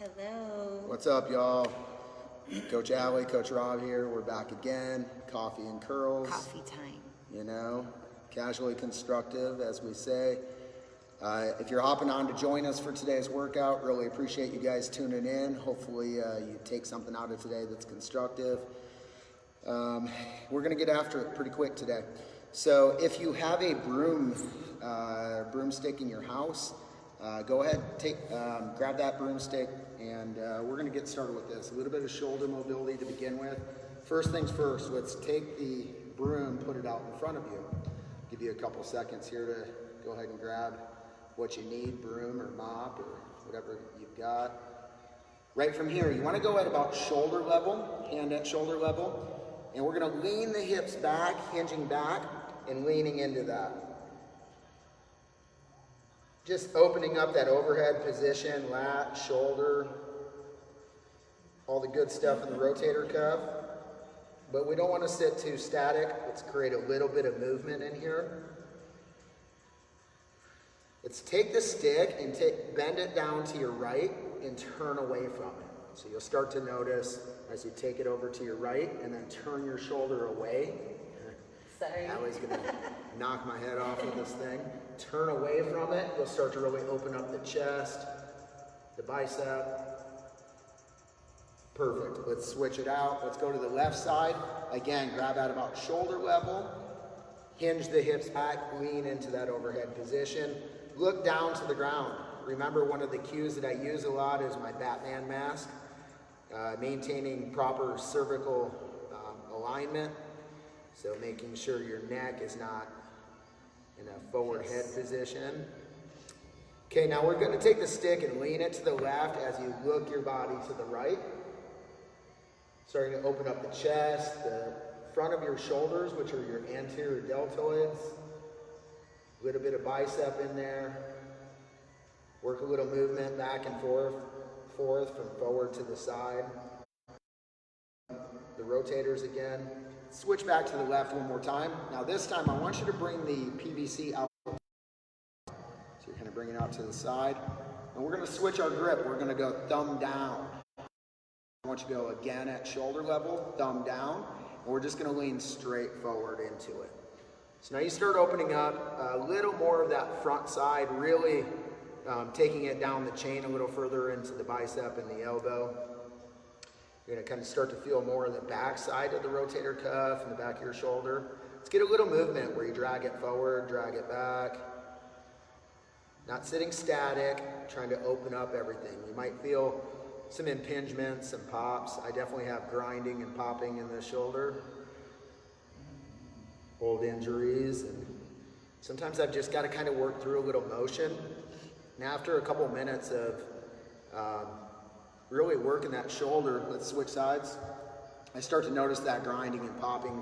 Hello. What's up, y'all? Coach Allie, Coach Rob here. We're back again. Coffee and curls. Coffee time. You know, casually constructive, as we say. If you're hopping on to join us for today's workout, really appreciate you guys tuning in. Hopefully you take something out of today that's constructive. We're going to get after it pretty quick today. So if you have a broomstick in your house, go ahead, grab that broomstick, and we're going to get started with this. A little bit of shoulder mobility to begin with. First things first, let's take the broom, put it out in front of you. Give you a couple seconds here to go ahead and grab what you need, broom or mop or whatever you've got. Right from here, you want to go at about shoulder level, hand at shoulder level, and we're going to lean the hips back, hinging back, and leaning into that. Just opening up that overhead position, lat, shoulder, all the good stuff in the rotator cuff. But we don't want to sit too static. Let's create a little bit of movement in here. Let's take the stick and bend it down to your right and turn away from it. So you'll start to notice as you take it over to your right and then turn your shoulder away. Sorry. Allie's gonna knock my head off with this thing. Turn away from it. You'll start to really open up the chest, the bicep. Perfect. Let's switch it out. Let's go to the left side. Again, grab at about shoulder level. Hinge the hips back, lean into that overhead position. Look down to the ground. Remember, one of the cues that I use a lot is my Batman mask. Maintaining proper cervical alignment. So making sure your neck is not in a forward head position. Okay, now we're going to take the stick and lean it to the left as you look your body to the right. Starting to open up the chest, the front of your shoulders, which are your anterior deltoids. A little bit of bicep in there. Work a little movement back and forth from forward to the side. The rotators again. Switch back to the left one more time. Now this time I want you to bring the PVC out. So you're kind of bringing it out to the side. And we're going to switch our grip. We're going to go thumb down. I want you to go again at shoulder level, thumb down. And we're just going to lean straight forward into it. So now you start opening up a little more of that front side, really taking it down the chain a little further into the bicep and the elbow. You're going to kind of start to feel more of the back side of the rotator cuff and the back of your shoulder. Let's get a little movement where you drag it forward, drag it back. Not sitting static, trying to open up everything. You might feel some impingements, some pops. I definitely have grinding and popping in the shoulder. Old injuries. And sometimes I've just got to kind of work through a little motion. And after a couple minutes of really working that shoulder, let's switch sides. I start to notice that grinding and popping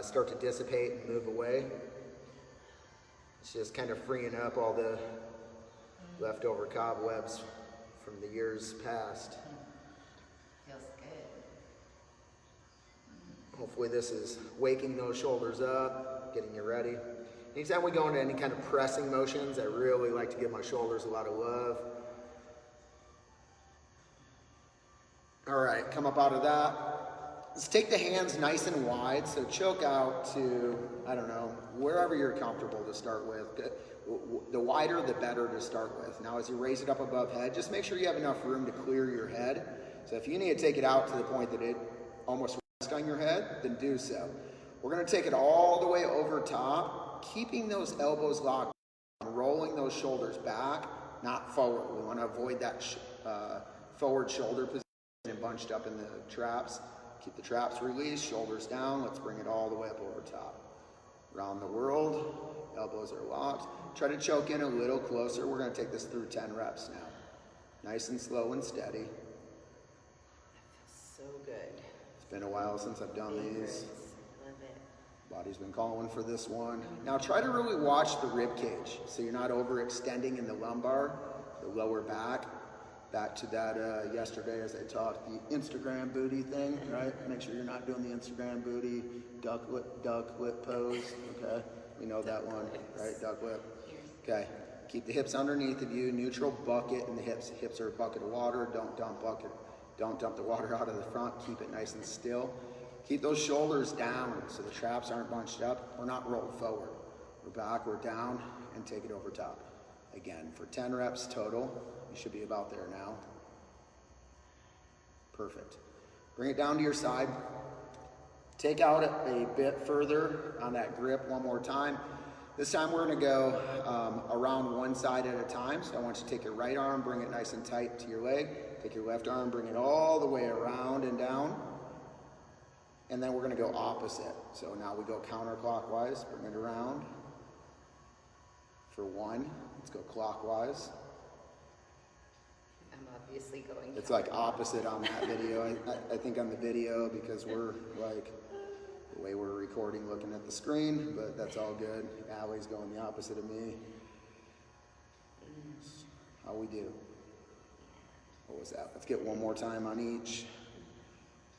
start to dissipate and move away. It's just kind of freeing up all the leftover cobwebs from the years past. Feels good. Hopefully this is waking those shoulders up, getting you ready. Anytime we go into any kind of pressing motions, I really like to give my shoulders a lot of love. All right, come up out of that. Let's take the hands nice and wide, so choke out to, I don't know, wherever you're comfortable to start with. The wider, the better to start with. Now as you raise it up above head, just make sure you have enough room to clear your head. So if you need to take it out to the point that it almost rests on your head, then do so. We're gonna take it all the way over top, keeping those elbows locked, rolling those shoulders back, not forward. We wanna avoid that forward shoulder position and bunched up in the traps. Keep the traps released, shoulders down. Let's bring it all the way up over top. Around the world, elbows are locked. Try to choke in a little closer. We're going to take this through 10 reps now. Nice and slow and steady. That feels so good. It's been a while since I've done these. Love it. Body's been calling for this one. Now try to really watch the rib cage so you're not overextending in the lumbar, the lower back. Back to that yesterday as I taught the Instagram booty thing, right? Make sure you're not doing the Instagram booty, duck lip pose, okay? We know that one, right? Duck lip. Okay. Keep the hips underneath of you, neutral bucket in the hips. Hips are a bucket of water, don't dump the water out of the front, keep it nice and still. Keep those shoulders down so the traps aren't bunched up. We're not rolled forward. We're back, we're down, and take it over top. Again, for 10 reps total, you should be about there now. Perfect. Bring it down to your side. Take out a bit further on that grip one more time. This time we're gonna go around one side at a time. So I want you to take your right arm, bring it nice and tight to your leg. Take your left arm, bring it all the way around and down. And then we're gonna go opposite. So now we go counterclockwise, bring it around. For one, let's go clockwise. I'm obviously going. It's like opposite on that video. I think on the video, because we're like, the way we're recording looking at the screen, but that's all good. Allie's going the opposite of me. How we do? What was that? Let's get one more time on each.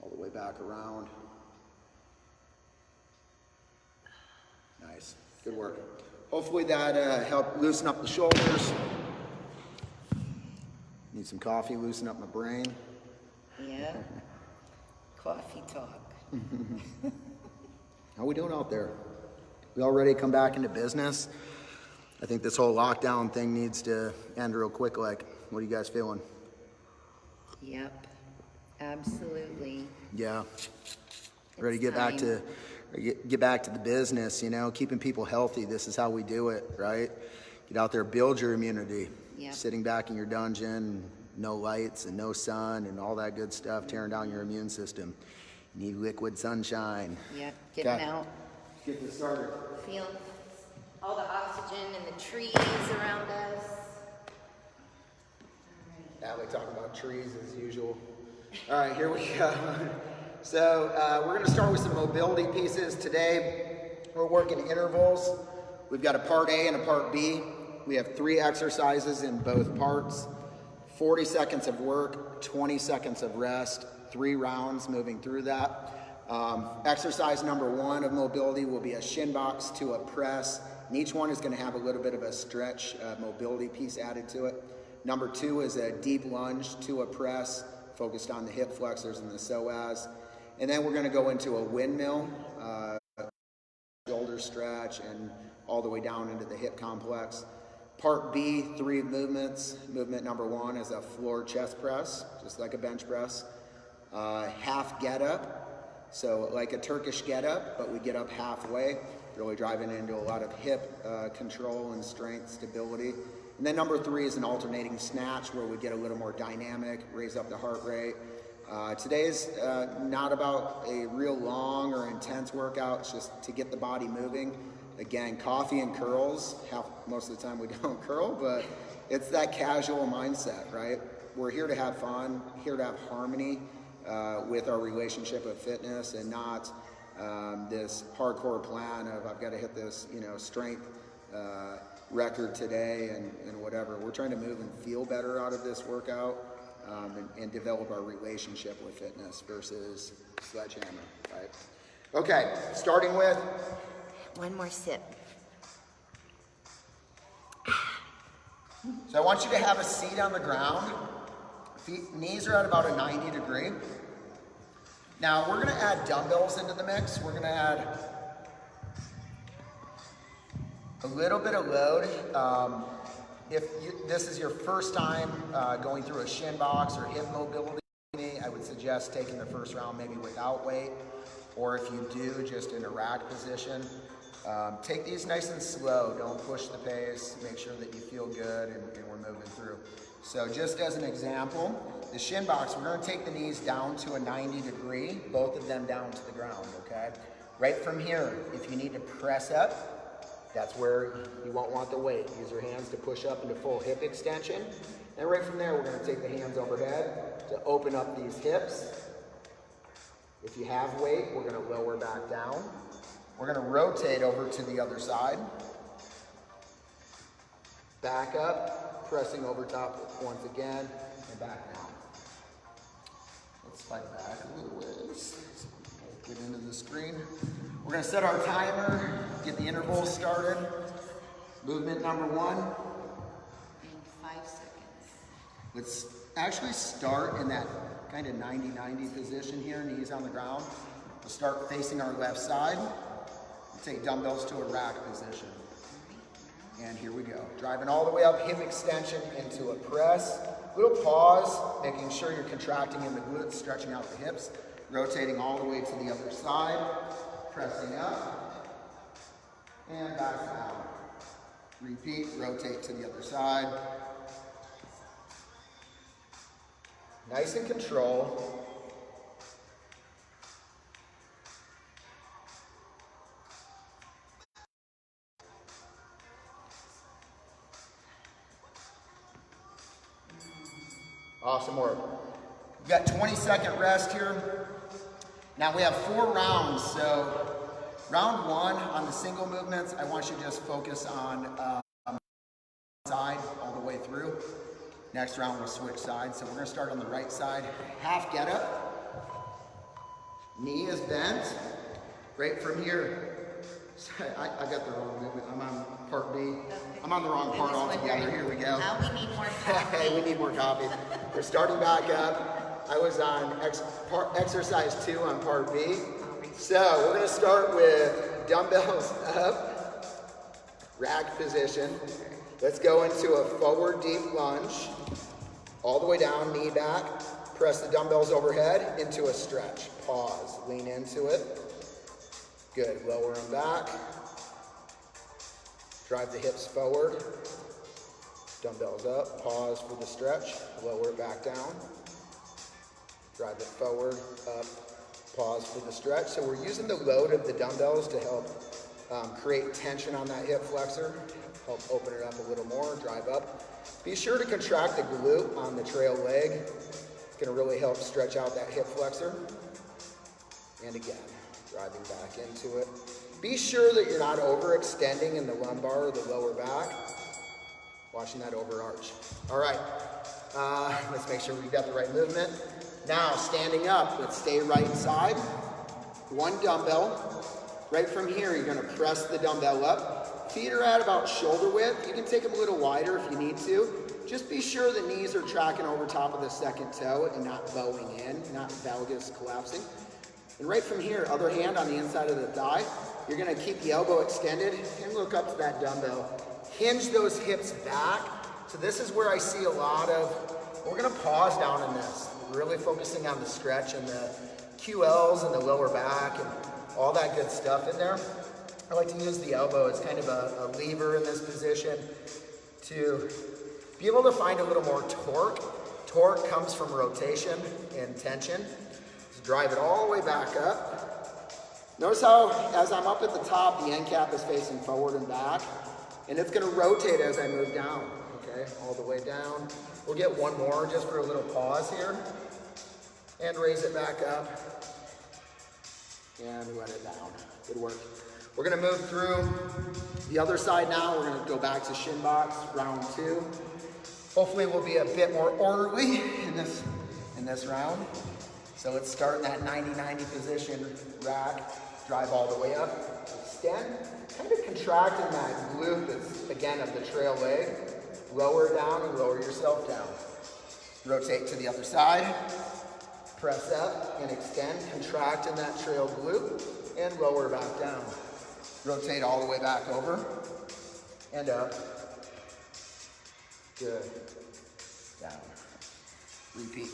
All the way back around. Nice, good work. Hopefully that helped loosen up the shoulders. Need some coffee, loosen up my brain. Yeah. Coffee talk. How we doing out there? We all ready to come back into business? I think this whole lockdown thing needs to end real quick. Like, what are you guys feeling? Yep. Absolutely. Yeah. Ready to get back to the business, you know, keeping people healthy. This is how we do it, right? Get out there, build your immunity. Yep. Sitting back in your dungeon, no lights and no sun and all that good stuff, tearing down your immune system. You need liquid sunshine. Yep. Getting out. Get this started. Feel all the oxygen and the trees around us. Allie talking about trees as usual. All right, here we go. So we're going to start with some mobility pieces. Today we're working intervals. We've got a part A and a part B. We have 3 exercises in both parts. 40 seconds of work, 20 seconds of rest, 3 rounds moving through that. Exercise number 1 of mobility will be a shin box to a press. And each one is going to have a little bit of a stretch mobility piece added to it. Number 2 is a deep lunge to a press, focused on the hip flexors and the psoas. And then we're going to go into a windmill, shoulder stretch, and all the way down into the hip complex. Part B, 3 movements. Movement number 1 is a floor chest press, just like a bench press. Half get up, so like a Turkish get up, but we get up halfway, really driving into a lot of hip control and strength, stability. And then number 3 is an alternating snatch, where we get a little more dynamic, raise up the heart rate. Today's not about a real long or intense workout, it's just to get the body moving. Again, coffee and curls. Most of the time we don't curl, but it's that casual mindset, right? We're here to have fun, here to have harmony with our relationship with fitness, and not this hardcore plan of I've got to hit this, strength record today and whatever. We're trying to move and feel better out of this workout and develop our relationship with fitness versus sledgehammer, right? Okay, starting with... One more sip. So I want you to have a seat on the ground. Knees are at about a 90 degree. Now we're gonna add dumbbells into the mix. We're gonna add a little bit of load. This is your first time going through a shin box or hip mobility, I would suggest taking the first round maybe without weight, or if you do, just in a rack position. Take these nice and slow, don't push the pace, make sure that you feel good and we're moving through. So just as an example, the shin box, we're gonna take the knees down to a 90 degree, both of them down to the ground, okay? Right from here, if you need to press up, that's where you won't want the weight. Use your hands to push up into full hip extension. And right from there, we're gonna take the hands overhead to open up these hips. If you have weight, we're gonna lower back down. We're gonna rotate over to the other side. Back up, pressing over top once again, and back down. Let's fight back a little ways. Get into the screen. We're gonna set our timer, get the intervals started. Movement number 1, Let's actually start in that kind of 90-90 position here, knees on the ground. We'll start facing our left side. We'll take dumbbells to a rack position. And here we go. Driving all the way up, hip extension into a press. Little pause, making sure you're contracting in the glutes, stretching out the hips. Rotating all the way to the other side. Pressing up. And back down. Repeat, rotate to the other side. Nice and control. Awesome work. We've got 20-second rest here. Now we have 4 rounds, so round 1 on the single movements, I want you to just focus on side all the way through. Next round we'll switch sides, so we're gonna start on the right side. Half get up. Knee is bent. Right from here. I got the wrong movement. I'm on part B. I'm on the wrong part altogether. Here we go. Now we need more coffee. We need more coffee. We're starting back up. I was on exercise 2 on part B. So we're gonna start with dumbbells up, rack position. Let's go into a forward deep lunge. All the way down, knee back. Press the dumbbells overhead into a stretch. Pause, lean into it. Good, lower them back. Drive the hips forward. Dumbbells up, pause for the stretch. Lower it back down. Drive it forward, up, pause for the stretch. So we're using the load of the dumbbells to help create tension on that hip flexor. Help open it up a little more, drive up. Be sure to contract the glute on the trail leg. It's gonna really help stretch out that hip flexor. And again, driving back into it. Be sure that you're not overextending in the lumbar or the lower back. Watching that overarch. All right, let's make sure we've got the right movement. Now, standing up, let's stay right side. 1 dumbbell. Right from here, you're gonna press the dumbbell up. Feet are at about shoulder width. You can take them a little wider if you need to. Just be sure the knees are tracking over top of the second toe and not bowing in, not valgus collapsing. And right from here, other hand on the inside of the thigh, you're gonna keep the elbow extended and look up to that dumbbell. Hinge those hips back. So this is where I see a lot of, we're gonna pause down in this, really focusing on the stretch and the QLs and the lower back and all that good stuff in there. I like to use the elbow as kind of a lever in this position to be able to find a little more torque. Torque comes from rotation and tension. So drive it all the way back up. Notice how, as I'm up at the top, the end cap is facing forward and back. And it's gonna rotate as I move down, okay? All the way down. We'll get 1 more just for a little pause here. And raise it back up. And let it down. Good work. We're gonna move through the other side now. We're gonna go back to shin box, round 2. Hopefully we'll be a bit more orderly in this round. So let's start in that 90-90 position, rack, drive all the way up, extend, kind of contracting that glute that's, again, of the trail leg. Lower down and lower yourself down. Rotate to the other side, press up and extend, contract in that trail glute, and lower back down. Rotate all the way back over and up. Good. Down. Repeat.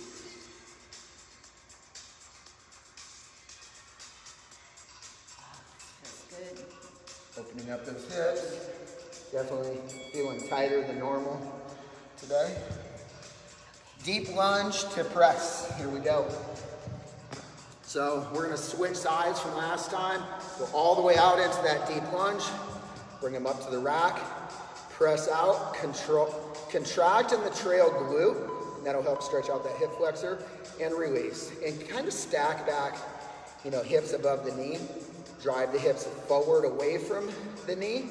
That's good. Opening up those hips. Definitely feeling tighter than normal today. Deep lunge to press. Here we go. So we're gonna switch sides from last time. Go all the way out into that deep lunge. Bring them up to the rack. Press out, contract in the trail glute. And that'll help stretch out that hip flexor and release. And kind of stack back, hips above the knee. Drive the hips forward away from the knee.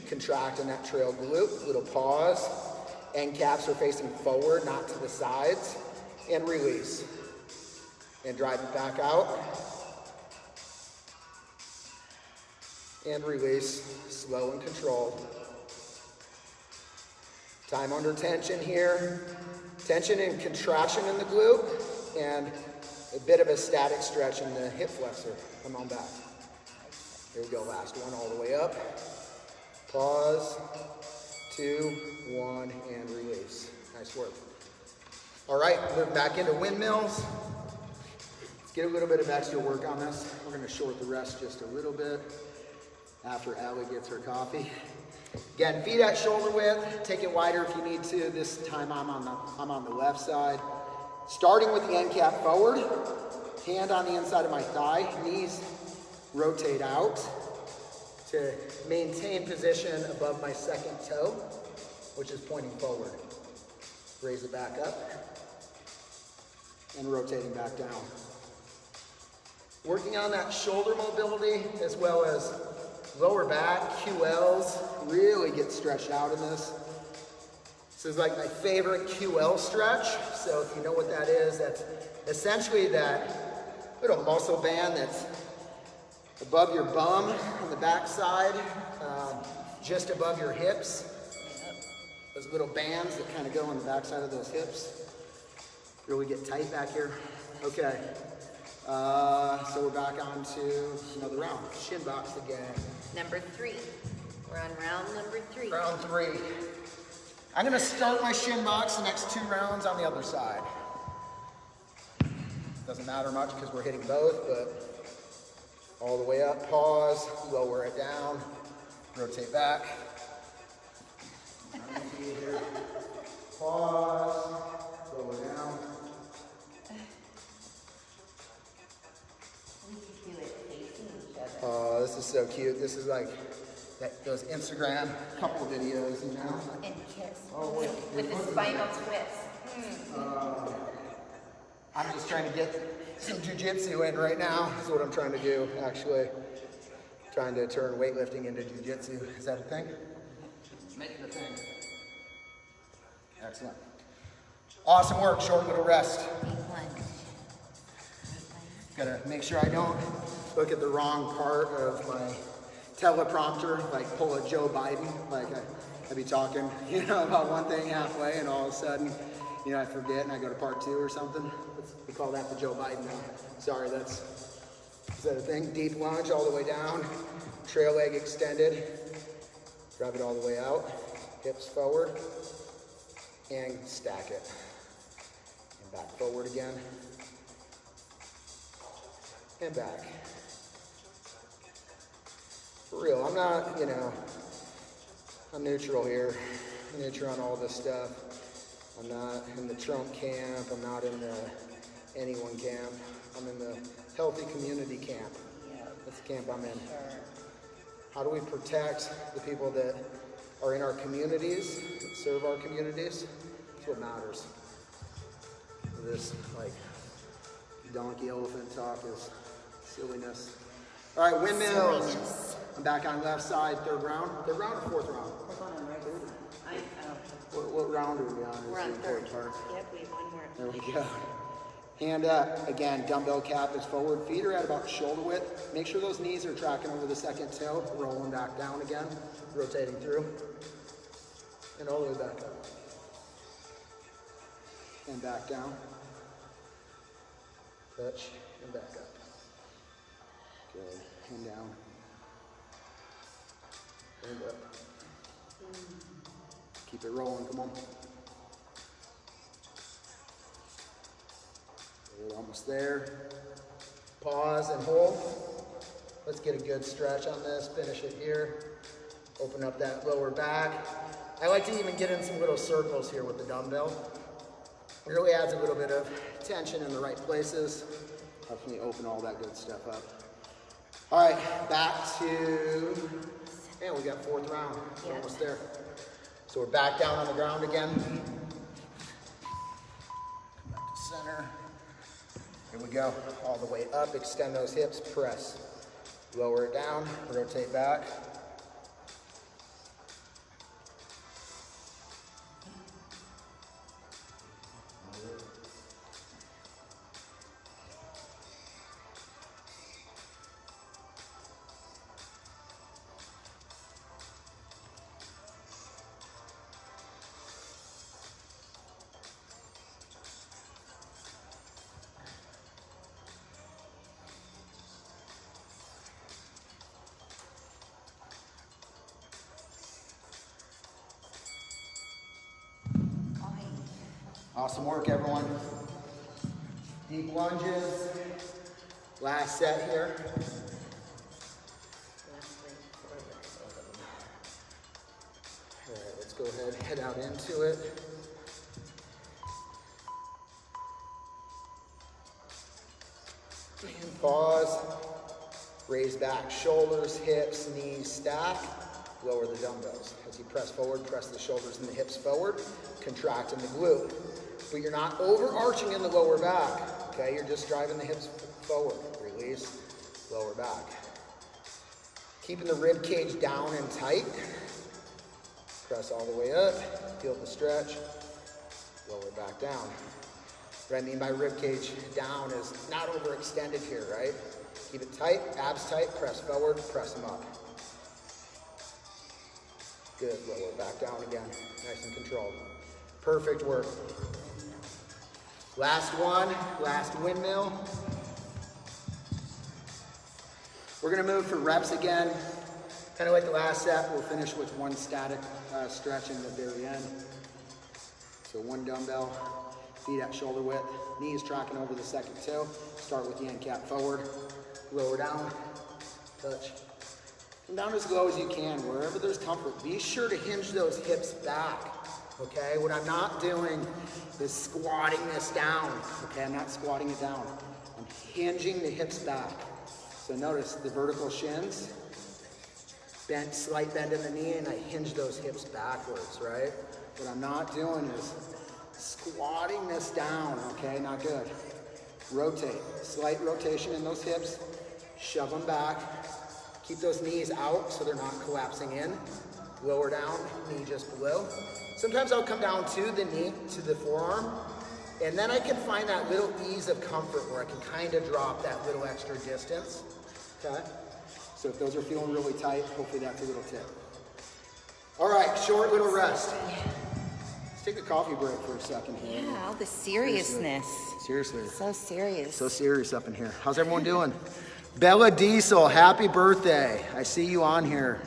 Contract in that trail glute. Little pause. End caps are facing forward, not to the sides. And release. And drive it back out. And release, slow and controlled. Time under tension here. Tension and contraction in the glute, and a bit of a static stretch in the hip flexor. Come on back. Here we go, last one, all the way up. Pause, 2, 1, and release. Nice work. All right, move back into windmills. Let's get a little bit of extra work on this. We're gonna short the rest just a little bit after Allie gets her coffee. Again, feet at shoulder width. Take it wider if you need to. This time I'm on the left side. Starting with the end cap forward, hand on the inside of my thigh, knees rotate out to maintain position above my second toe, which is pointing forward. Raise it back up and rotating back down. Working on that shoulder mobility as well as lower back, QLs, really get stretched out in this. This is like my favorite QL stretch. So if you know what that is, that's essentially that little muscle band that's above your bum on the back side, just above your hips. Those little bands that kind of go on the back side of those hips. Really get tight back here. Okay. So we're back on to another round. Shin box again. Number 3. We're on round number 3. Round 3. I'm gonna start my shin box the next 2 rounds on the other side. Doesn't matter much because we're hitting both, but all the way up, pause, lower it down, rotate back. Pause, lower down. Oh, this is so cute. This is like those Instagram couple videos, you know? And kiss. Oh, wait. With the spinal twist. I'm just trying to get some jujitsu in right now. That's what I'm trying to do, actually. Trying to turn weightlifting into jujitsu. Is that a thing? Make it a thing. Excellent. Awesome work. Short little rest. Gotta make sure I don't look at the wrong part of my teleprompter, like pull a Joe Biden. Like I'd be talking, you know, about one thing halfway, and all of a sudden, you know, I forget and I go to part 2 or something. We call that the Joe Biden now. Sorry, is that a thing? Deep lunge all the way down, trail leg extended, grab it all the way out, hips forward, and stack it. And back forward again, and back. For real, I'm not, you know, I'm neutral here. I'm neutral on all this stuff. I'm not in the Trump camp. I'm not in the anyone camp. I'm in the healthy community camp. That's the camp I'm in. How do we protect the people that are in our communities, that serve our communities? That's what matters. This, like, donkey elephant talk is silliness. All right, windmills. Silliness. I'm back on left side, third round. Third round or fourth round? We're going on right now. What round are we on? We're on Is the third. important part? Yep, we have one more. There we go. Hand up. Again, dumbbell cap is forward. Feet are at about shoulder width. Make sure those knees are tracking over the second toe. Rolling back down again. Rotating through. And all the way back up. And back down. Touch and back up. Good. And down. And up. Keep it rolling. Come on. We're almost there. Pause and hold. Let's get a good stretch on this. Finish it here. Open up that lower back. I like to even get in some little circles here with the dumbbell. It really adds a little bit of tension in the right places. Helps me open all that good stuff up. All right, back to, and we got fourth round. We're almost there. So we're back down on the ground again. Come back to center. Here we go. All the way up, extend those hips, press. Lower it down, rotate back. Awesome work, everyone. Deep lunges. Last set here. All right, let's go ahead and head out into it. And pause. Raise back shoulders, hips, knees stack. Lower the dumbbells. As you press forward, press the shoulders and the hips forward. Contract in the glute. But you're not overarching in the lower back. Okay, you're just driving the hips forward. Release, lower back. Keeping the rib cage down and tight. Press all the way up. Feel the stretch. Lower back down. What I mean by rib cage down is not overextended here, right? Keep it tight, abs tight, press forward, press them up. Good, lower back down again. Nice and controlled. Perfect work. Last one, last windmill. We're gonna move for reps again. Kind of like the last set, we'll finish with one static stretch in the very end. So one dumbbell, feet at shoulder width, knees tracking over the second toe. Start with the end cap forward, lower down, touch. Come down as low as you can, wherever there's comfort. Be sure to hinge those hips back, okay? What I'm not doing is squatting this down, okay? I'm not squatting it down. I'm hinging the hips back. So notice the vertical shins, bent, slight bend in the knee, and I hinge those hips backwards, right? What I'm not doing is squatting this down, okay? Not good. Rotate, slight rotation in those hips, shove them back. Keep those knees out so they're not collapsing in. Lower down, knee just below. Sometimes I'll come down to the knee, to the forearm, and then I can find that little ease of comfort where I can kind of drop that little extra distance, okay? So if those are feeling really tight, hopefully that's a little tip. All right, short little rest. Let's take a coffee break for a second here. Yeah, all the seriousness. Seriously. So serious. So serious up in here. How's everyone doing? Bella Diesel, happy birthday. I see you on here.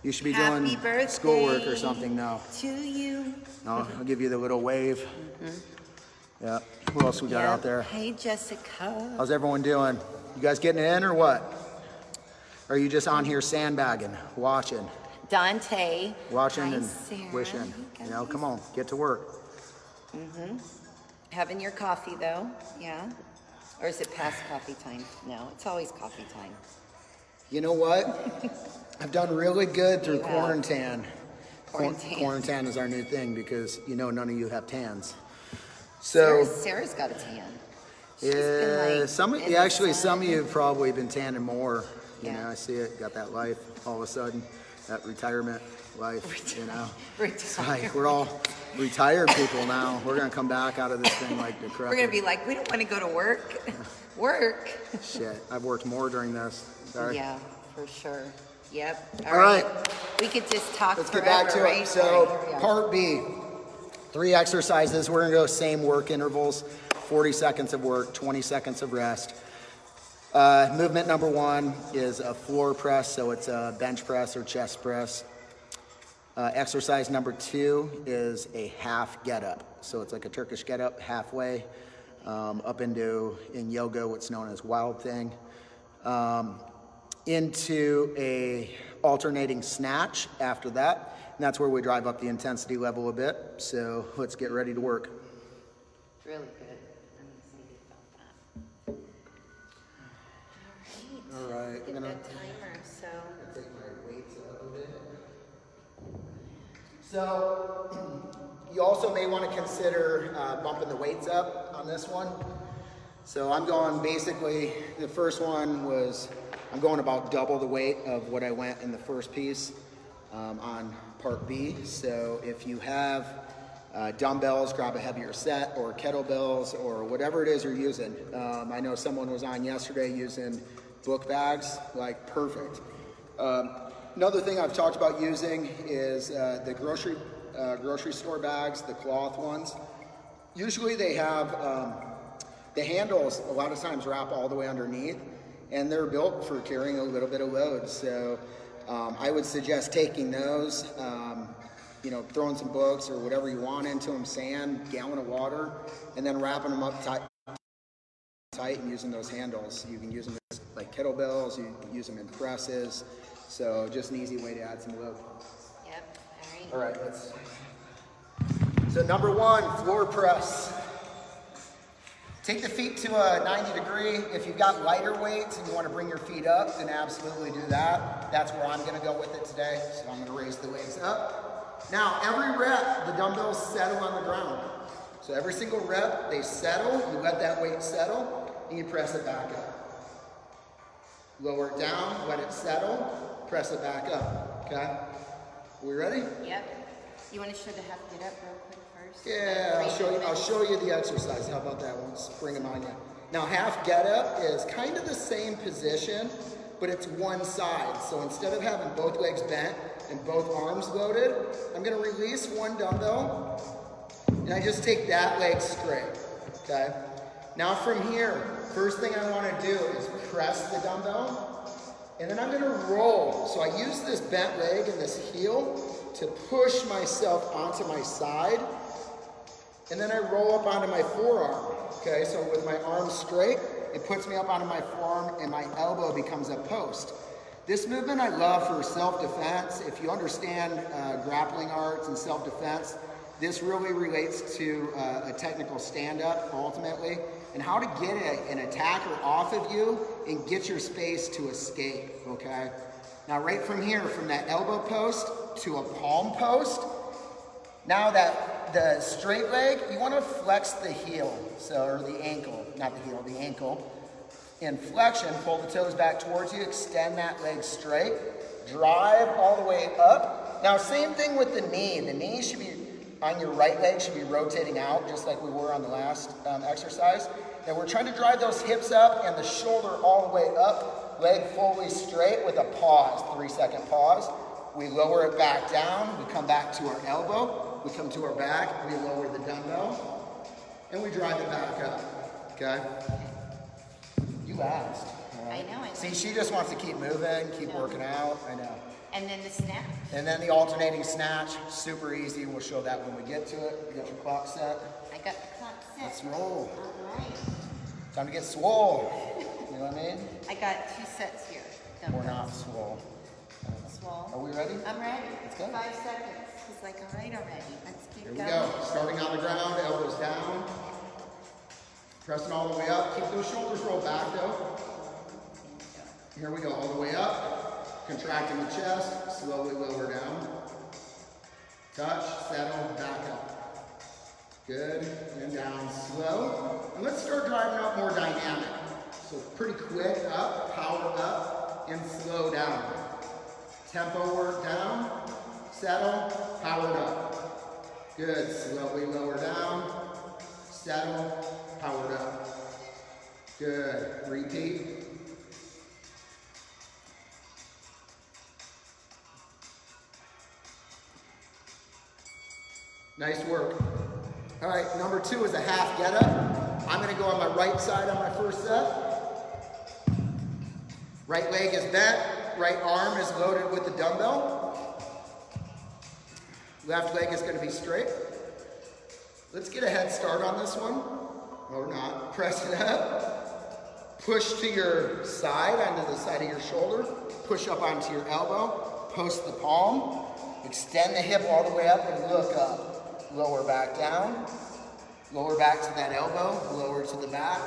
You should be doing schoolwork or something now. To you. No, I'll give you the little wave. Mm-hmm. Yeah. Who else we got out there? Hey, Jessica. How's everyone doing? You guys getting in or what? Or are you just on here sandbagging, watching? Dante. Watching Hi, and Sarah. wishing. You know, come on, get to work. Mm-hmm. Having your coffee though, yeah? Or is it past coffee time? No, it's always coffee time. You know what? I've done really good through quarantine. Quarantine is our new thing because you know none of you have tans. So Sarah's got a tan. Yeah, some of you have probably been tanning more. You know, I see it. Got that life all of a sudden, that retirement life. You know, it's like we're all retired people now. We're gonna come back out of this thing like decrepit. We're gonna be like, we don't want to go to work. Work. Shit, I've worked more during this. Sorry. Yeah, for sure. Yep. All right. We could just talk Let's forever, get back to right? it. So Right. part B, 3 exercises. We're gonna go same work intervals, 40 seconds of work, 20 seconds of rest. Movement number 1 is a floor press, so it's a bench press or chest press. Exercise number 2 is a half get up. So it's like a Turkish get up halfway up into, in yoga, what's known as wild thing. Into a alternating snatch after that. And that's where we drive up the intensity level a bit. So let's get ready to work. Really good. I'm excited about that. All right. Get that timer, so. Take my weights up a bit. So you also may want to consider bumping the weights up on this one. So I'm going basically, the first one was, I'm going about double the weight of what I went in the first piece on part B. So if you have dumbbells, grab a heavier set, or kettlebells, or whatever it is you're using. I know someone was on yesterday using book bags, like perfect. Another thing I've talked about using is the grocery store bags, the cloth ones. Usually they have the handles a lot of times wrap all the way underneath, and they're built for carrying a little bit of load. So I would suggest taking those throwing some books or whatever you want into them, sand, gallon of water, and then wrapping them up tight and using those handles. You can use them as like kettlebells, you can use them in presses. So just an easy way to add some load. Yep, all right. So number 1, floor press. Take the feet to a 90 degree. If you've got lighter weights and you want to bring your feet up, then absolutely do that. That's where I'm going to go with it today. So I'm going to raise the legs up. Now, every rep, the dumbbells settle on the ground. So every single rep, they settle. You let that weight settle, and you press it back up. Lower it down, let it settle, press it back up. Okay? Are we ready? Yep. You want to show the half get up real quick first? Yeah, I'll show you the exercise. How about that one? Spring them on you. Now, half get up is kind of the same position, but it's one side. So instead of having both legs bent and both arms loaded, I'm going to release one dumbbell, and I just take that leg straight. Okay? Now from here, first thing I want to do is press the dumbbell, and then I'm going to roll. So I use this bent leg and this heel to push myself onto my side, and then I roll up onto my forearm. Okay, so with my arm straight, it puts me up onto my forearm, and my elbow becomes a post. This movement I love for self-defense. If you understand grappling arts and self-defense, this really relates to a technical stand-up ultimately, and how to get an attacker off of you and get your space to escape, okay? Now right from here, from that elbow post to a palm post, now that the straight leg, you want to flex the heel, or the ankle, not the heel, the ankle. In flexion, pull the toes back towards you, extend that leg straight, drive all the way up. Now same thing with the knee. The knee should be, on your right leg, should be rotating out, just like we were on the last exercise. And we're trying to drive those hips up and the shoulder all the way up, leg fully straight with a pause, 3-second pause. We lower it back down, we come back to our elbow, we come to our back, we lower the dumbbell, and we drive it back up, okay? You asked. Right? I know. See, she just wants to keep moving, keep working out, I know. And then the snatch. And then the alternating snatch, super easy, we'll show that when we get to it. You got your clock set? I got the clock set. Let's roll. All right. Time to get swole. You know what I mean? I got 2 sets here. We're not swole. Swole. Are we ready? I'm ready. Let's go. 5 seconds. He's like, all right already. Let's keep Here we going. go. Starting on the ground, elbows down. Pressing all the way up. Keep those shoulders rolled back though. Here we go, all the way up. Contracting the chest, slowly lower down. Touch, settle, back up. Good, and down slow. And let's start driving up more dynamic. So pretty quick, up, power up, and slow down. Tempo work down, settle, powered up. Good, slowly lower down, settle, powered up. Good, repeat. Nice work. All right, number 2 is a half get up. I'm gonna go on my right side on my first set. Right leg is bent, right arm is loaded with the dumbbell. Left leg is gonna be straight. Let's get a head start on this one, or not. Press it up. Push to your side, onto the side of your shoulder. Push up onto your elbow. Post the palm. Extend the hip all the way up and look up. Lower back down, lower back to that elbow, lower to the back,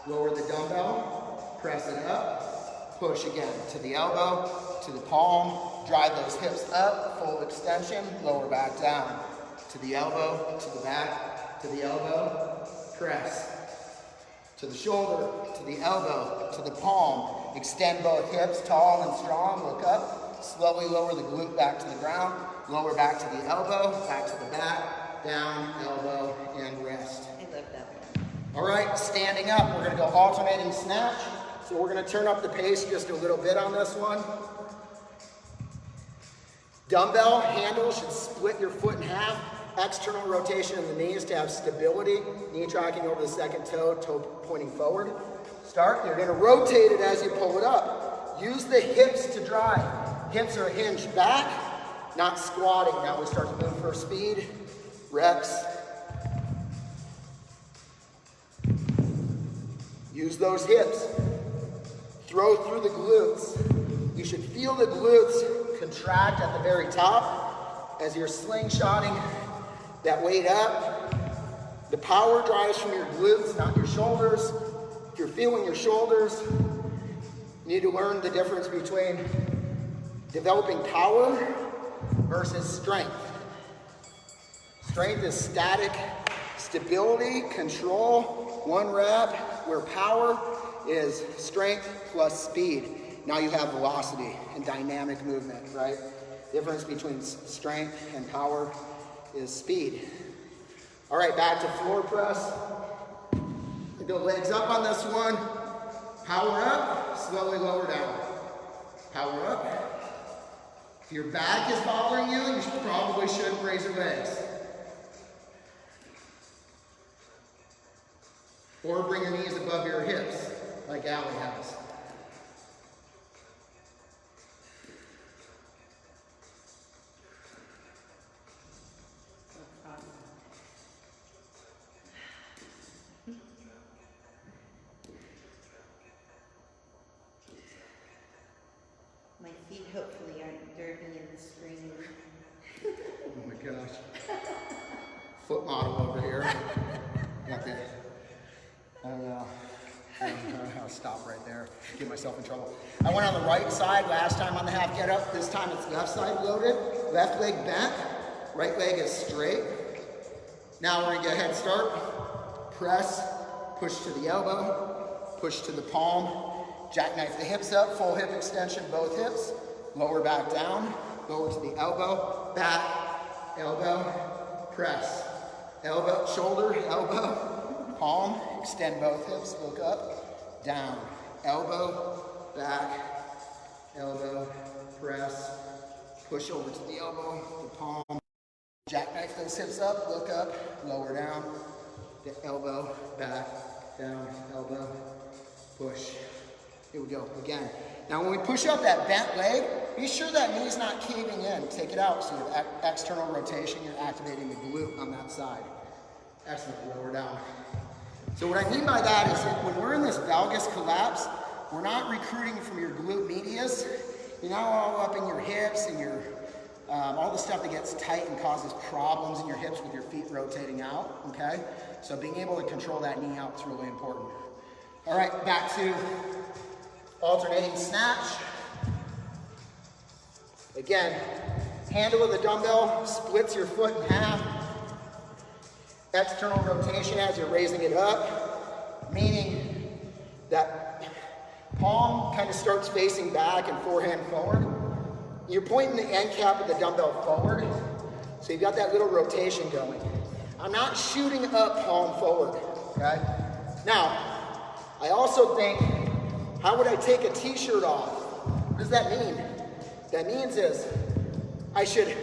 lower the dumbbell, press it up, push again to the elbow, to the palm, drive those hips up, full extension, lower back down, to the elbow, to the back, to the elbow, press, to the shoulder, to the elbow, to the palm, extend both hips, tall and strong, look up, slowly lower the glute back to the ground, lower back to the elbow, back to the back, down, elbow, and rest. I love that one. All right, standing up, we're gonna go alternating snatch. So we're gonna turn up the pace just a little bit on this one. Dumbbell handle should split your foot in half. External rotation of the knees to have stability. Knee tracking over the second toe, toe pointing forward. Start, you're gonna rotate it as you pull it up. Use the hips to drive. Hips are hinged back, not squatting. Now we start to move for speed, reps. Use those hips. Throw through the glutes. You should feel the glutes contract at the very top as you're slingshotting that weight up. The power drives from your glutes, not your shoulders. If you're feeling your shoulders, you need to learn the difference between developing power versus strength. Strength is static, stability, control, one rep, where power is strength plus speed. Now you have velocity and dynamic movement, right? Difference between strength and power is speed. All right, back to floor press. Go legs up on this one. Power up, slowly lower down. Power up. If your back is bothering you, you probably shouldn't raise your legs. Or bring your knees above your hips, like Allie has. My feet hopefully aren't dirty in the screen. Oh my gosh. Foot model over here. Got the, I don't know how to stop right there. Get myself in trouble. I went on the right side last time on the half get up. This time it's left side loaded. Left leg bent. Right leg is straight. Now we're gonna get a head start. Press, push to the elbow, push to the palm. Jackknife the hips up, full hip extension, both hips. Lower back down, lower to the elbow, back, elbow, press. Elbow, shoulder, elbow, palm, extend both hips, look up, down. Elbow, back, elbow, press, push over to the elbow, the palm. Jackknife those hips up, look up, lower down, the elbow, back, down, elbow, push. Here we go, again. Now when we push up that bent leg, be sure that knee's not caving in. Take it out so you have external rotation, you're activating the glute on that side. Excellent, lower down. So what I mean by that is that when we're in this valgus collapse, we're not recruiting from your glute medius. You're not all up in your hips and your all the stuff that gets tight and causes problems in your hips with your feet rotating out, okay? So being able to control that knee out is really important. All right, back to alternating snatch. Again, handle of the dumbbell splits your foot in half. External rotation as you're raising it up, meaning that palm kind of starts facing back and forehand forward. You're pointing the end cap of the dumbbell forward, so you've got that little rotation going. I'm not shooting up palm forward, okay? Now, I also think, how would I take a t-shirt off? What does that mean? That means is, I should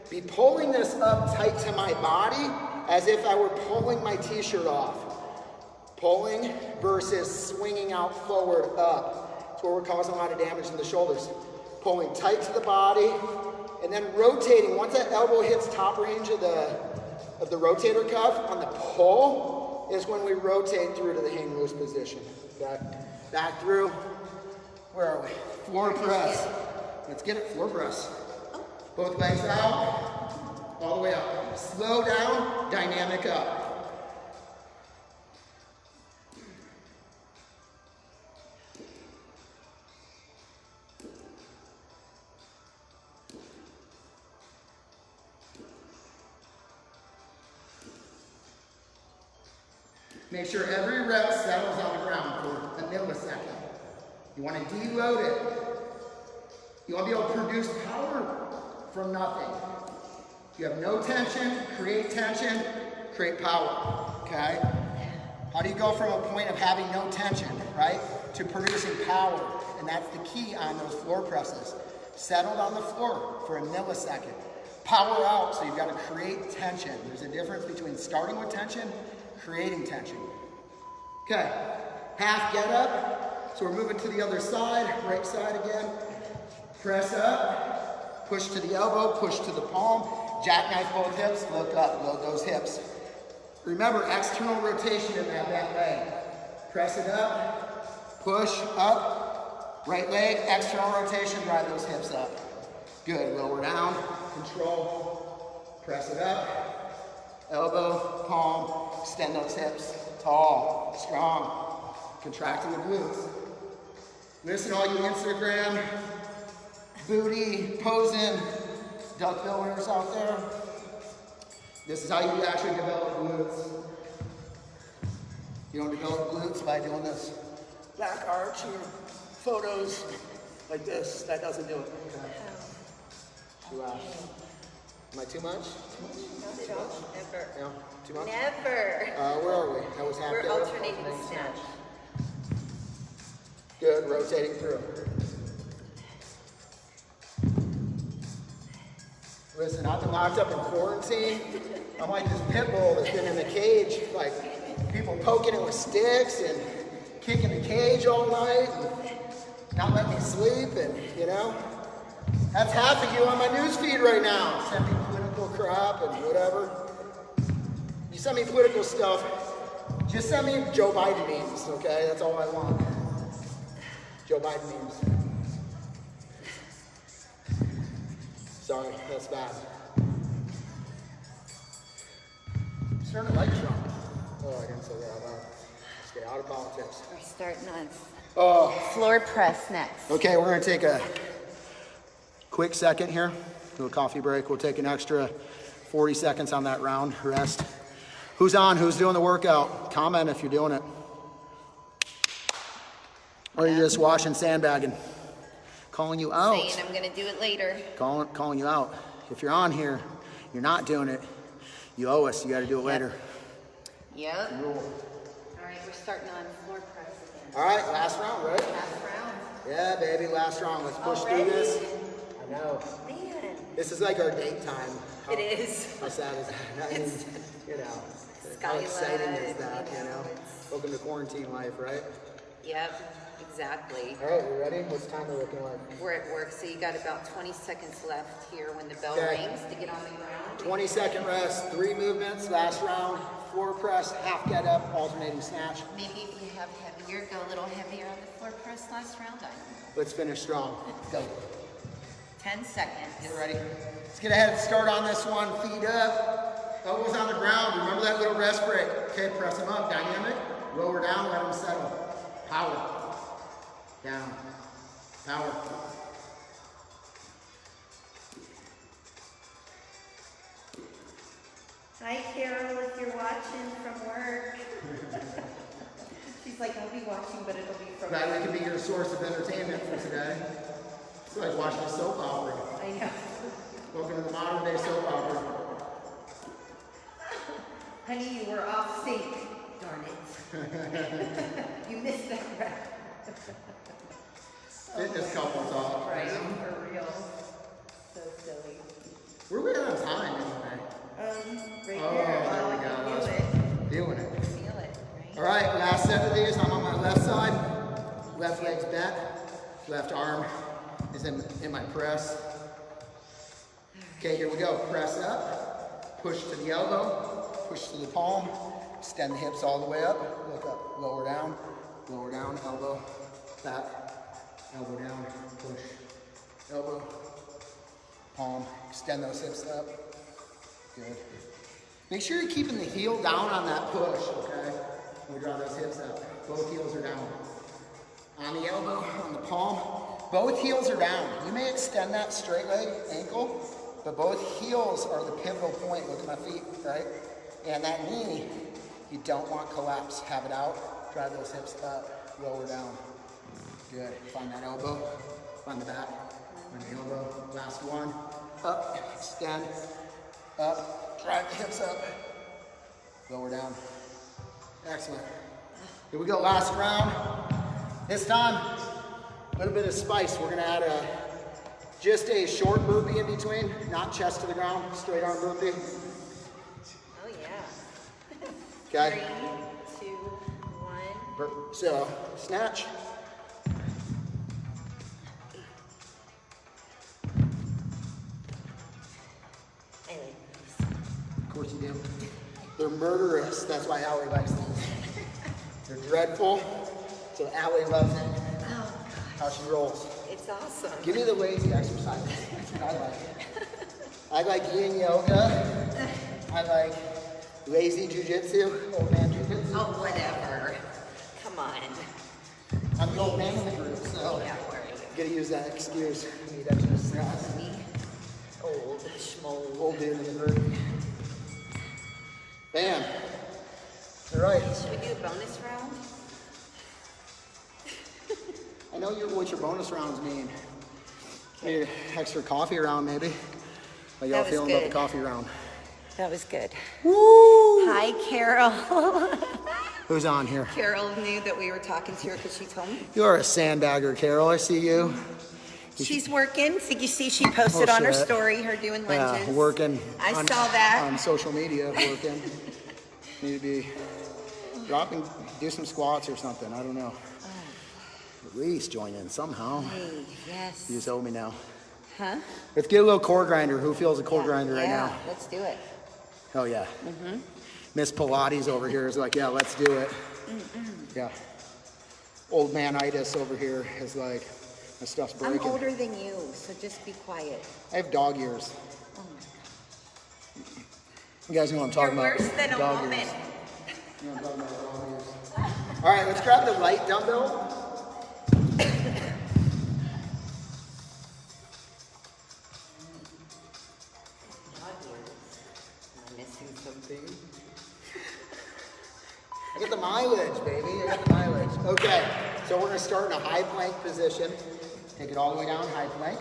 be pulling this up tight to my body as if I were pulling my t-shirt off. Pulling versus swinging out forward up. That's where we're causing a lot of damage in the shoulders. Pulling tight to the body, and then rotating. Once that elbow hits top range of the rotator cuff, on the pull is when we rotate through to the hang loose position. Back through. Where are we? Floor press. Let's get it, floor press. Both legs out, all the way up. Slow down, dynamic up. Make sure every rep settles on the ground for a millisecond. You want to deload it. You want to be able to produce power from nothing. You have no tension, create power, okay? How do you go from a point of having no tension, right, to producing power? And that's the key on those floor presses. Settled on the floor for a millisecond. Power out, so you've got to create tension. There's a difference between starting with tension, creating tension. Okay, half get up. So we're moving to the other side, right side again. Press up, Push to the elbow, push to the palm, jackknife both hips, look up, load those hips. Remember, external rotation in that back leg. Press it up, push up, right leg, external rotation, drive those hips up. Good, lower down, control, press it up, elbow, palm, extend those hips, tall, strong, contracting the glutes. Listen, all you Instagram, booty, posing, duckbill winners out there. This is how you actually develop glutes. You don't develop glutes by doing this back arch or photos like this. That doesn't do it. Okay. Too loud. Am I too much? No, never. No? Too much? Never. Where are we? That was half We're dead. alternating snatch. Good, rotating through. Listen, I've been locked up in quarantine. I'm like this pit bull that's been in the cage, like people poking it with sticks and kicking the cage all night and not letting me sleep, and you know, that's half of you on my news feed right now. Send me political crap and whatever. You send me political stuff, just send me Joe Biden memes, okay? That's all I want. Joe Biden memes. Sorry, that's bad. I'm starting to like Trump. Oh, I didn't say that out loud. Stay out of politics. We're starting on Oh. floor press next. Okay, we're gonna take a quick second here. Do a coffee break. We'll take an extra 40 seconds on that round. Rest. Who's on? Who's doing the workout? Comment if you're doing it. Or you're just washing sandbagging. Calling you out. Saying I'm gonna do it later. Calling you out. If you're on here, you're not doing it, you owe us. You got to do it later. Yep. Rule. All right, we're starting on floor press again. All right, last round, right? Last round. Yeah, baby, last round. Let's push Already? through this. I know. Man. This is like our date time. It is. How sad is that? I mean, you know, how Skyline, exciting is that, you know? it's- Welcome to quarantine life, right? Yep, exactly. All right, we ready? What's time are we looking like? We're at work, so you got about 20 seconds left here when the bell Okay. rings to get on the ground. 20-second rest, 3 movements, last round, floor press, half get up, alternating snatch. Maybe if you have heavier, go a little heavier on the floor press last round. I don't know. Let's finish strong. Go. 10 seconds. Get ready. Let's get a head start on this one. Feet up, elbows on the ground. Remember that little rest break. Okay, press them up. Dynamic. Lower down, let them settle. Power. Down. Power. Hi, Carol, if you're watching from work. She's like, I'll be watching, but it'll be from Glad work. we can be your source of entertainment for today. It's like watching a soap opera. I know. Welcome to the modern day soap opera. Honey, you were off sync. Darn it. You missed that rep. Fitness couple talk. Right, for real. So silly. Where are we at on time anyway? Right there. Oh, there we go. Feel That's it. Feeling it. Feel it, right? All right, last set of these. I'm on my left side. Left leg's bent. Left arm is in my press. Okay, here we go. Press up. Push to the elbow. Push to the palm. Extend the hips all the way up. Look up. Lower down. Lower down. Elbow. Back. Elbow down. Push. Elbow. Palm. Extend those hips up. Good. Make sure you're keeping the heel down on that push, okay? We draw those hips up. Both heels are down. On the elbow, on the palm, both heels are down. You may extend that straight leg, ankle, but both heels are the pivotal point. Look at my feet, right? And that knee, you don't want collapse. Have it out. Drive those hips up, lower down. Good. Find that elbow. Find the back. Find the elbow. Last one. Up, extend. Up, drive the hips up, lower down. Excellent. Here we go, last round. This time, a little bit of spice. We're gonna add just a short burpee in between, not chest to the ground, straight arm burpee. Oh, yeah. Okay? 3, 2, 1. So, snatch. They're murderous. That's why Allie likes them. They're dreadful. So Allie loves it. Oh, How she rolls. it's awesome. Give me the lazy exercises. That's what I like. I like yin yoga. I like lazy jujitsu, old man jujitsu. Oh, whatever. Come on. I'm the old man in the group, so Yeah, where are you? gotta use that excuse. I need exercise. Me? Old schmold. Old dude in the group. Bam. All right. Should we do a bonus round? I know what your bonus rounds mean. Maybe extra coffee round, maybe. How y'all That was feeling about the good. coffee round? That was good. Woo! Hi, Carol. Who's on here? Carol knew that we were talking to her because she told me. You are a sandbagger, Carol. I see you. She's working. So you see she posted Oh, on her shit. story her doing lunges. Yeah, working. I saw that. On social media, working. Need to be dropping, do some squats or something. I don't know. At least join in somehow. Hey, yes. You just owe me now. Huh? Let's get a little core grinder. Who feels a core grinder right Yeah, now? let's do it. Hell yeah. Miss Pilates over here is like, yeah, let's do it. Yeah. Old man-itis over here is like, my stuff's I'm breaking. older than you, so just be quiet. I have dog ears. Oh You guys know what I'm talking You're about. worse than a Dog woman. ears. You know what I'm talking about, dog ears. All right, let's grab the light dumbbell. Am I missing something? I got the mileage, baby. I got the mileage. Okay, so we're gonna start in a high plank position. Take it all the way down, high plank.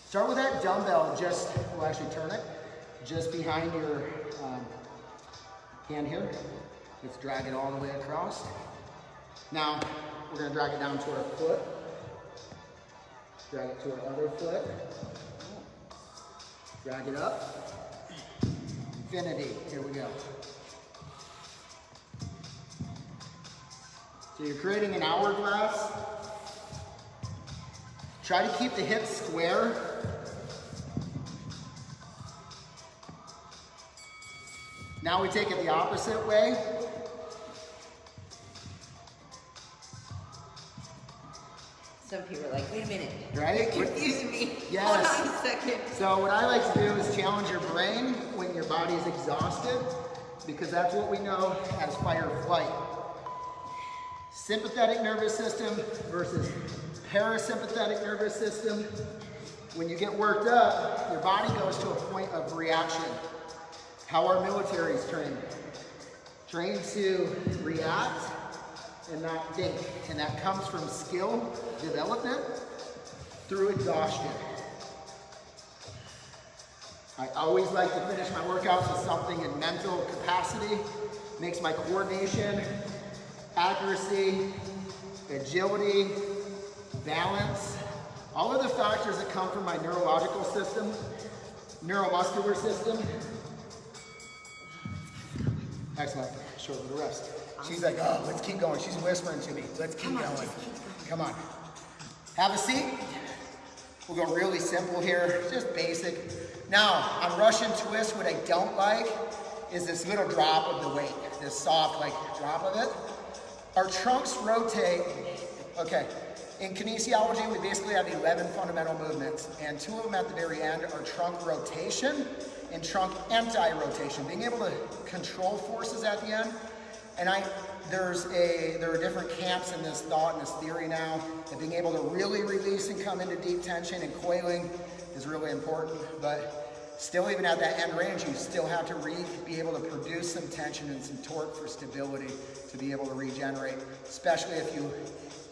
Start with that dumbbell, we'll actually turn it, just behind your hand here. Let's drag it all the way across. Now, we're gonna drag it down to our foot. Drag it to our other foot. Drag it up. Infinity, here we go. So you're creating an hourglass. Try to keep the hips square. Now we take it the opposite way. Some people are like, wait a minute. Right? You're confusing me. Yes. Hold on a second. So what I like to do is challenge your brain when your body is exhausted, because that's what we know as fight or flight. Sympathetic nervous system versus parasympathetic nervous system. When you get worked up, your body goes to a point of reaction. How our military is trained. Trained to react and not think. And that comes from skill development through exhaustion. I always like to finish my workouts with something in mental capacity. Makes my coordination, accuracy, agility, balance, all of the factors that come from my neurological system, neuromuscular system. Excellent. Short little rest. She's like, oh, let's keep going. She's whispering to me. Let's keep going. Come on. Have a seat. We'll go really simple here, just basic. Now, on Russian twist, what I don't like is this little drop of the weight, this soft, like, drop of it. Our trunks rotate. Okay, in kinesiology, we basically have 11 fundamental movements, and 2 of them at the very end are trunk rotation and trunk anti-rotation, being able to control forces at the end. And there are different camps in this thought and this theory now, that being able to really release and come into deep tension and coiling is really important. But still, even at that end range, you still have to be able to produce some tension and some torque for stability to be able to regenerate, especially if you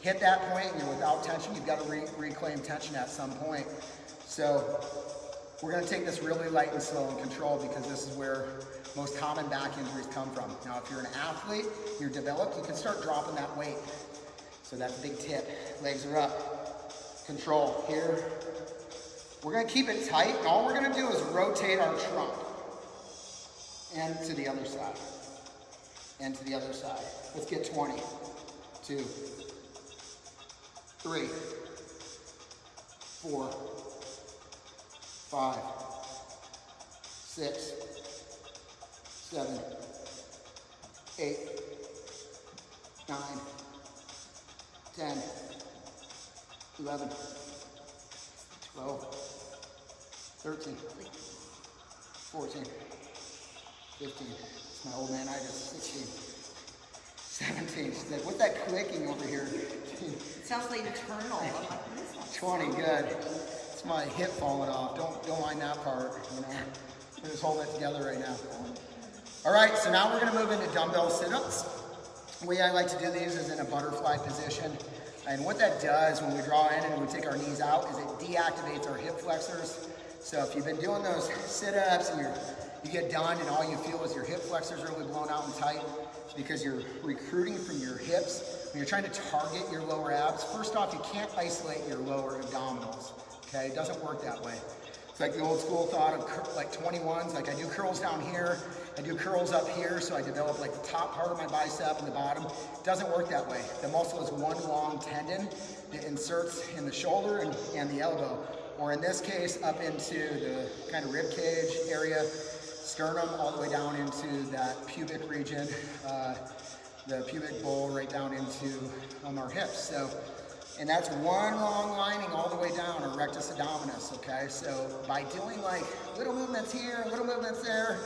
hit that point and you're without tension. You've got to reclaim tension at some point. So we're going to take this really light and slow and controlled, because this is where most common back injuries come from. Now, if you're an athlete, you're developed, you can start dropping that weight. So that's a big tip. Legs are up. Control here. We're going to keep it tight, and all we're going to do is rotate our trunk. And to the other side. And to the other side. Let's get 20. 2. 3. 4. 5. 6. 7, 8, 9, 10, 11, 12, 13, 14, 15. It's my old man, I just 16, 17. She's like, what's that clicking over here? Sounds like internal. I'm like, what is that? 20, good. It's my hip falling off. Don't mind that part, you know. We're just holding it together right now. All right, so now we're gonna move into dumbbell sit-ups. The way I like to do these is in a butterfly position. And what that does when we draw in and we take our knees out is it deactivates our hip flexors. So if you've been doing those sit-ups and you get done and all you feel is your hip flexors are really blown out and tight, it's because you're recruiting from your hips. When you're trying to target your lower abs, first off, you can't isolate your lower abdominals, okay? It doesn't work that way. It's like the old school thought of like 21s, like I do curls down here, I do curls up here, so I develop like the top part of my bicep and the bottom. It doesn't work that way. The muscle is one long tendon that inserts in the shoulder and the elbow, or in this case, up into the kind of rib cage area, sternum, all the way down into that pubic region, the pubic bowl right down into our hips. So, and that's one long lining all the way down, or rectus abdominis, okay? So by doing like little movements here, little movements there,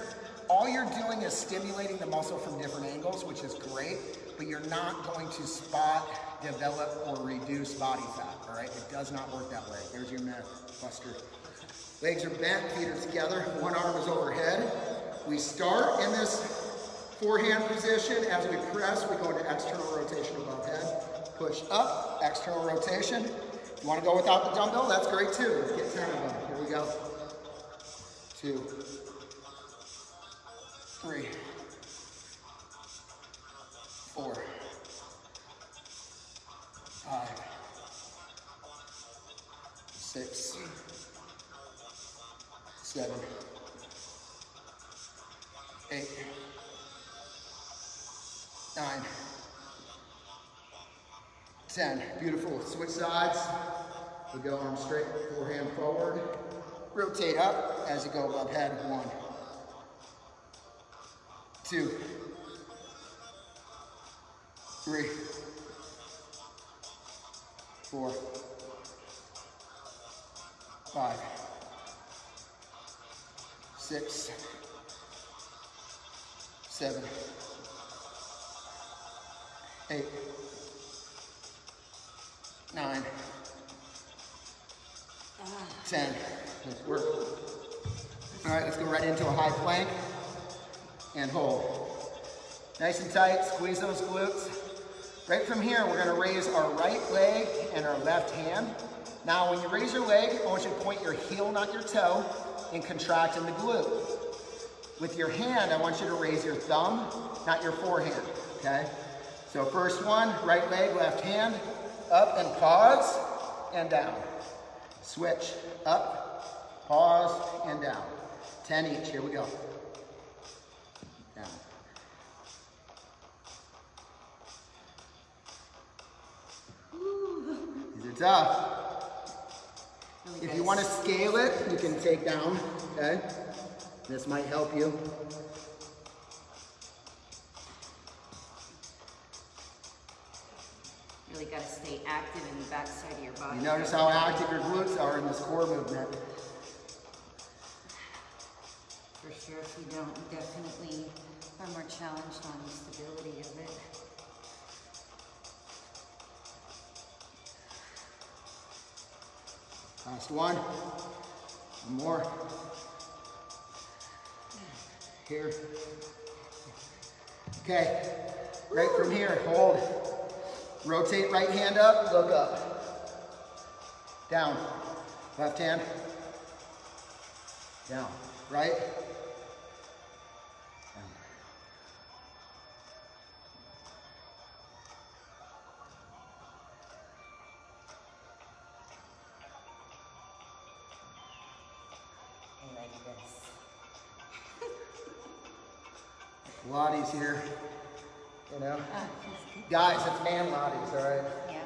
all you're doing is stimulating the muscle from different angles, which is great, but you're not going to spot, develop, or reduce body fat, all right? It does not work that way. There's your myth buster. Legs are bent, feet are together, one arm is overhead. We start in this forehand position. As we press, we go into external rotation above head. Push up, external rotation. If you want to go without the dumbbell, that's great too. Let's get 10 of them. Here we go. 2, 3, 4, 5, 6, 7, 8, 9, 10. Beautiful. Switch sides. We go arm straight, forehand forward. Rotate up as you go above head. 1, 2, 3, 4, 5, 6, 7, 8, 9, 10. Let's work. All right, let's go right into a high plank and hold. Nice and tight, squeeze those glutes. Right from here, we're gonna raise our right leg and our left hand. Now, when you raise your leg, I want you to point your heel, not your toe, and contract in the glute. With your hand, I want you to raise your thumb, not your forehand, okay? So first one, right leg, left hand, up and pause, and down. Switch, up, pause, and down. 10 each, here we go. Down. These are tough. If you want to scale it, you can take down, okay? This might help you. Really got to stay active in the back side of your body. You notice how active your glutes are in this core movement. For sure, if you don't, you definitely are more challenged on the stability of it. Last one. One more. Here. Okay. Right from here, hold. Rotate right hand up, look up. Down. Left hand. Down. Right. Down. I like this. Pilates here. You know? Guys, it's man Pilates, all right? Yeah.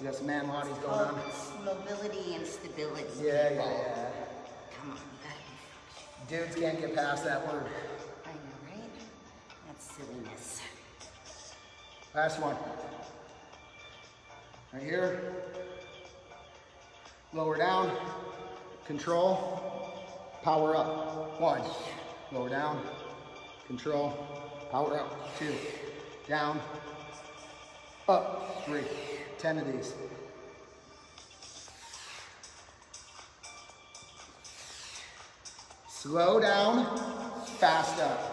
You got some man Pilates going on? Mobility and stability. Yeah, people. yeah. Come on, you gotta be. Dudes can't get past that word. I know, right? Last one. Right here. Lower down. Control. Power up. 1. Lower down. Control. Power up. 2. Down. Up. 3. 10 of these. Slow down. Fast up.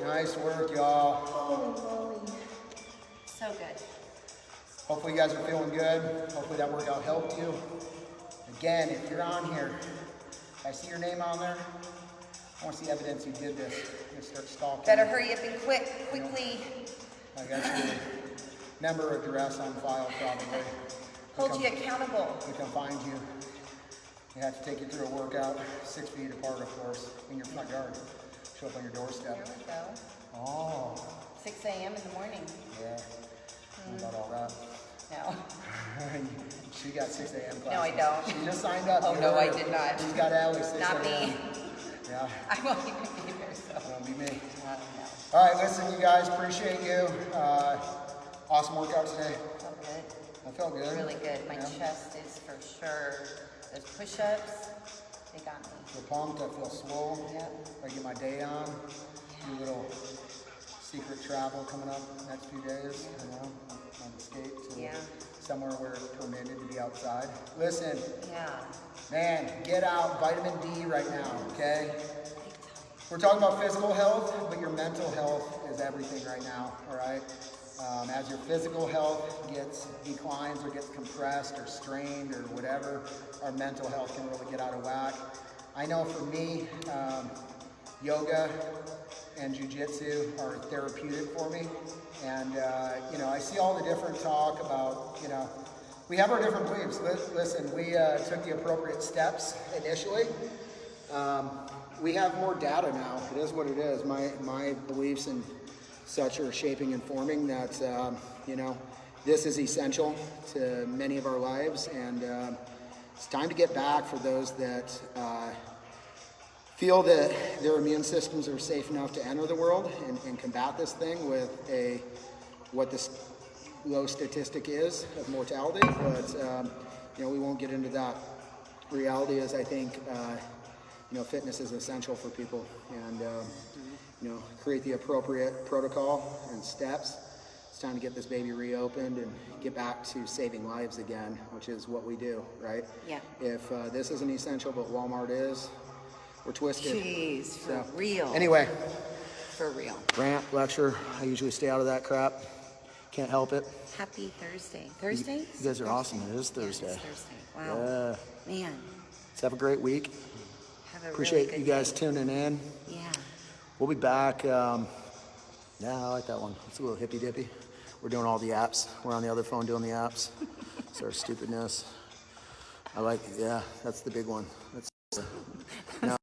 Nice work, y'all. Holy moly. So good. Hopefully you guys are feeling good. Hopefully that workout helped you. Again, if you're on here, I see your name on there. I want to see evidence you did this. I'm gonna start stalking. Better hurry up and quickly. I got your member address on file probably. Hold you accountable. We can find you. We have to take you through a workout, 6 feet apart, of course, in your front yard. Show up on your doorstep. There we go. Oh. 6 a.m. in the morning. Yeah. What about all that? No. She got 6 a.m. classes. No, I don't. She just signed up. Oh, no, I did not. She's got Allie 6 Not a.m. me. Yeah. I won't even be there, so. That won't be me. No. All right, listen, you guys, appreciate you. Awesome workout today. Felt good. I felt good. Really good. My chest is for sure. Those push-ups, they got me. I feel pumped. I feel swole. Yep. I get my day on. Do a little secret travel coming up next few days. You know, on the skate to somewhere where it's permitted to be outside. Listen, man, get out. Vitamin D right now, okay? We're talking about physical health, but your mental health is everything right now, all right? As your physical health declines or gets compressed or strained or whatever, our mental health can really get out of whack. I know for me, yoga and jiu-jitsu are therapeutic for me. And, you know, I see all the different talk about, you know, we have our different beliefs. Listen, we took the appropriate steps initially. We have more data now. It is what it is. My beliefs and such are shaping and forming that, you know, this is essential to many of our lives. And it's time to get back for those that feel that their immune systems are safe enough to enter the world and combat this thing with what this low statistic is of mortality. But, you know, we won't get into that. Reality is, I think, you know, fitness is essential for people, and you know, create the appropriate protocol and steps. It's time to get this baby reopened and get back to saving lives again, which is what we do, right? Yeah. If this isn't essential, but Walmart is, we're twisted. Jeez, for real. Anyway. For real. Rant, lecture, I usually stay out of that crap. Can't help it. Happy Thursday. Thursday? You guys are awesome. It is Thursday. Yeah, it's Thursday. Wow. Yeah. Man. Let's have a great week. Have a Appreciate really good you guys day. tuning in. Yeah. We'll be back. Yeah, I like that one. It's a little hippy dippy. We're doing all the apps. We're on the other phone doing the apps. It's our stupidness. I like, yeah, that's the big one. That's, no.